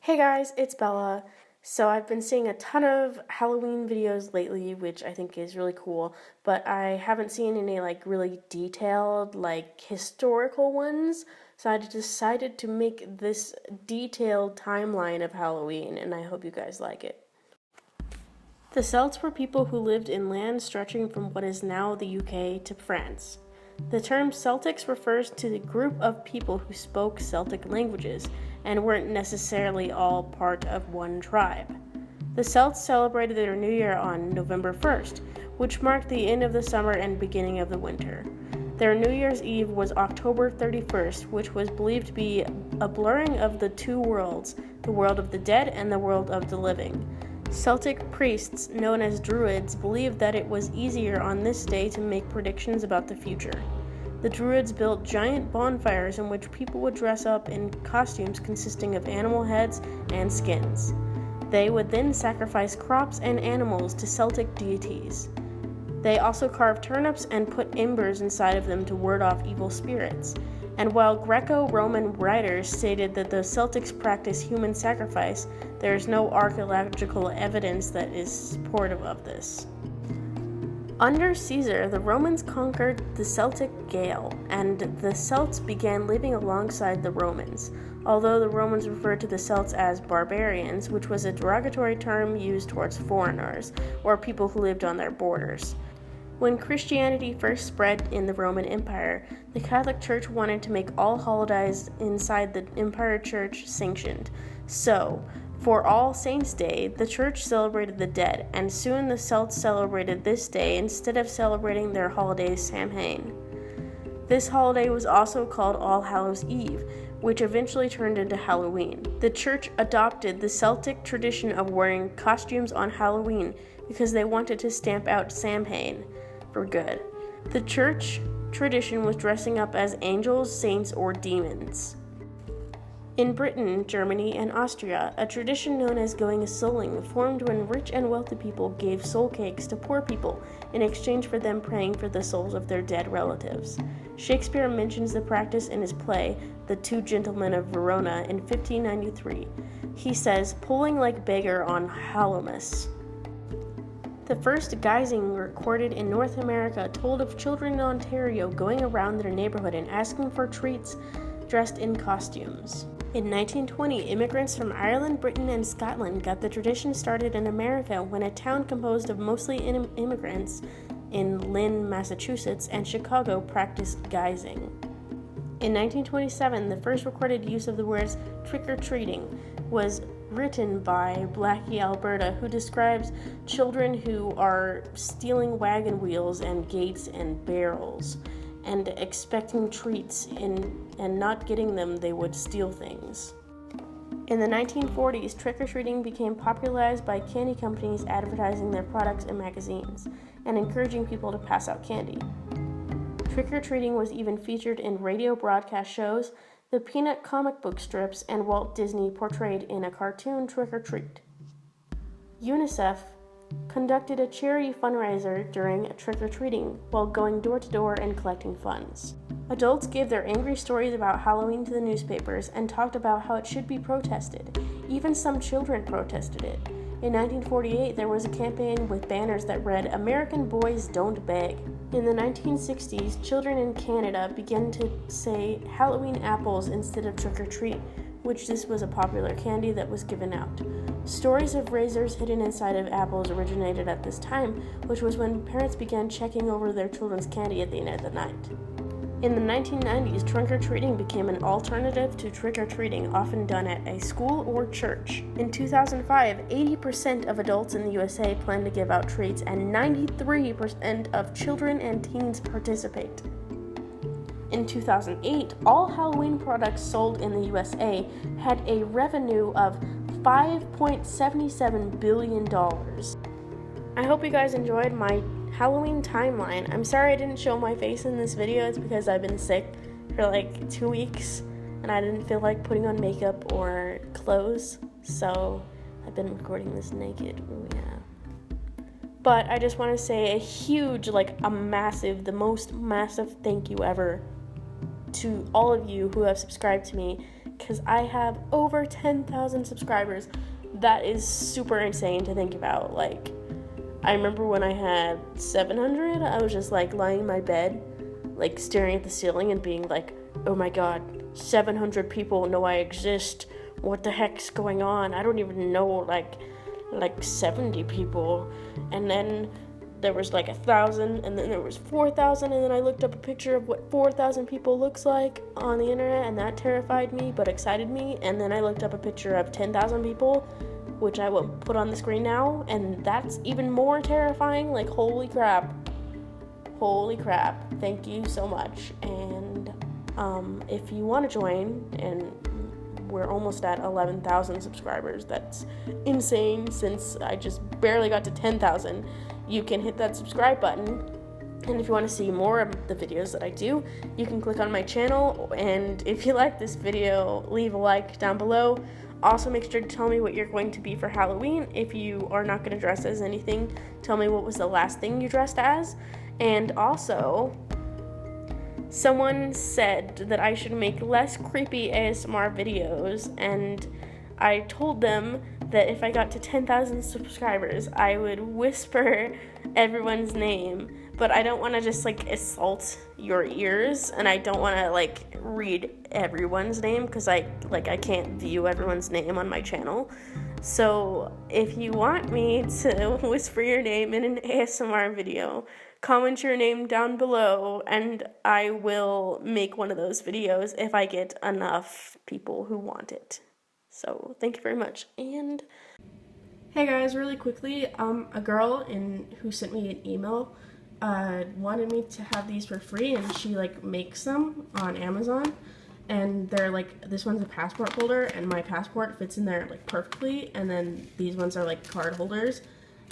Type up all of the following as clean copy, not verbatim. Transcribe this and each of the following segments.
Hey guys, it's Bella. So I've been seeing a ton of Halloween videos lately, which I think is really cool, but I haven't seen any really detailed, historical ones. So I decided to make this detailed timeline of Halloween, and I hope you guys like it. The Celts were people who lived in land stretching from what is now the UK to France. The term Celtics refers to the group of people who spoke Celtic languages and weren't necessarily all part of one tribe. The Celts celebrated their New Year on November 1st, which marked the end of the summer and beginning of the winter. Their New Year's Eve was October 31st, which was believed to be a blurring of the two worlds, the world of the dead and the world of the living. Celtic priests, known as Druids, believed that it was easier on this day to make predictions about the future. The Druids built giant bonfires in which people would dress up in costumes consisting of animal heads and skins. They would then sacrifice crops and animals to Celtic deities. They also carved turnips and put embers inside of them to ward off evil spirits. And while Greco-Roman writers stated that the Celtics practiced human sacrifice, there is no archaeological evidence that is supportive of this. Under Caesar, the Romans conquered the Celtic Gael, and the Celts began living alongside the Romans, although the Romans referred to the Celts as barbarians, which was a derogatory term used towards foreigners, or people who lived on their borders. When Christianity first spread in the Roman Empire, the Catholic Church wanted to make all holidays inside the Empire Church sanctioned. So, for All Saints' Day, the church celebrated the dead, and soon the Celts celebrated this day instead of celebrating their holiday Samhain. This holiday was also called All Hallows' Eve, which eventually turned into Halloween. The church adopted the Celtic tradition of wearing costumes on Halloween because they wanted to stamp out Samhain for good. The church tradition was dressing up as angels, saints, or demons. In Britain, Germany, and Austria, a tradition known as going a-souling formed when rich and wealthy people gave soul cakes to poor people in exchange for them praying for the souls of their dead relatives. Shakespeare mentions the practice in his play, The Two Gentlemen of Verona, in 1593. He says, "Pulling like beggar on Hallowmas." The first guising recorded in North America told of children in Ontario going around their neighborhood and asking for treats dressed in costumes. In 1920, immigrants from Ireland, Britain, and Scotland got the tradition started in America when a town composed of mostly immigrants in Lynn, Massachusetts, and Chicago practiced guising. In 1927, the first recorded use of the words trick-or-treating was written by Blackie Alberta, who describes children who are stealing wagon wheels and gates and barrels, and expecting treats and not getting them, they would steal things. In the 1940s, trick-or-treating became popularized by candy companies advertising their products in magazines and encouraging people to pass out candy. Trick-or-treating was even featured in radio broadcast shows, the Peanut comic book strips, and Walt Disney portrayed in a cartoon Trick or Treat. UNICEF conducted a charity fundraiser during trick-or-treating while going door-to-door and collecting funds. Adults gave their angry stories about Halloween to the newspapers and talked about how it should be protested. Even some children protested it. In 1948, there was a campaign with banners that read, "American boys don't beg." In the 1960s, children in Canada began to say Halloween apples instead of trick-or-treat, which this was a popular candy that was given out. Stories of razors hidden inside of apples originated at this time, which was when parents began checking over their children's candy at the end of the night. In the 1990s, trunk-or-treating became an alternative to trick-or-treating, often done at a school or church. In 2005, 80% of adults in the USA plan to give out treats, and 93% of children and teens participate. In 2008, all Halloween products sold in the USA had a revenue of $5.77 billion. I hope you guys enjoyed my Halloween timeline. I'm sorry I didn't show my face in this video. It's because I've been sick for 2 weeks and I didn't feel like putting on makeup or clothes, so I've been recording this naked. Ooh, yeah. But I just want to say a huge, the most massive thank you ever to all of you who have subscribed to me because I have over 10,000 subscribers. That is super insane to think about. Like, I remember when I had 700, I was just like lying in my bed, like staring at the ceiling and being like, oh my god, 700 people know I exist. What the heck's going on? I don't even know like 70 people. And then there was like 1,000, and then there was 4,000, and then I looked up a picture of what 4,000 people looks like on the internet, and that terrified me but excited me. And then I looked up a picture of 10,000 people, which I will put on the screen now, and that's even more terrifying. Like, holy crap, thank you so much. And if you want to join, and we're almost at 11,000 subscribers, that's insane since I just barely got to 10,000. You can hit that subscribe button, and if you want to see more of the videos that I do, you can click on my channel. And if you like this video, leave a like down below. Also, make sure to tell me what you're going to be for Halloween. If you are not going to dress as anything, tell me what was the last thing you dressed as. And also, someone said that I should make less creepy ASMR videos, and I told them that if I got to 10,000 subscribers, I would whisper everyone's name, but I don't want to just like assault your ears, and I don't want to like read everyone's name because I can't view everyone's name on my channel. So if you want me to whisper your name in an ASMR video, comment your name down below, and I will make one of those videos if I get enough people who want it. So thank you very much. And hey guys, really quickly, a girl who sent me an email wanted me to have these for free, and she like makes them on Amazon, and they're like, this one's a passport holder, and my passport fits in there like perfectly, and then these ones are like card holders,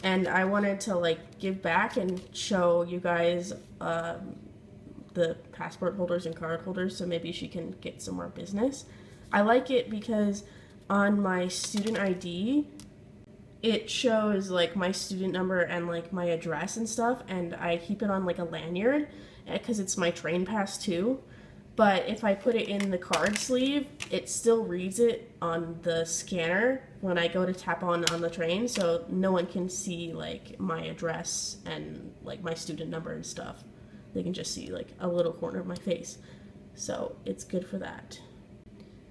and I wanted to like give back and show you guys the passport holders and card holders, so maybe she can get some more business. I like it because on my student ID, it shows like my student number and like my address and stuff, and I keep it on like a lanyard because it's my train pass too. But if I put it in the card sleeve, it still reads it on the scanner when I go to tap on the train, so no one can see like my address and like my student number and stuff. They can just see like a little corner of my face, so it's good for that.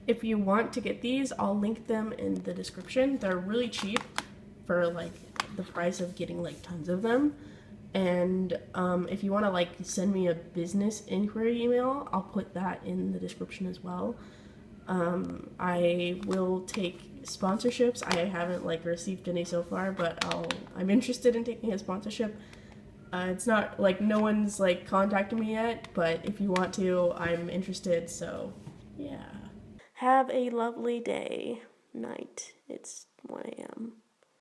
If you want to get these, I'll link them in the description. They're really cheap for like the price of getting like tons of them. And if you want to like send me a business inquiry email, I'll put that in the description as well. I will take sponsorships. I haven't like received any so far, but I'm interested in taking a sponsorship. It's not like no one's like contacted me yet, but if you want to, I'm interested. So yeah. Have a lovely day, night. It's 1 a.m.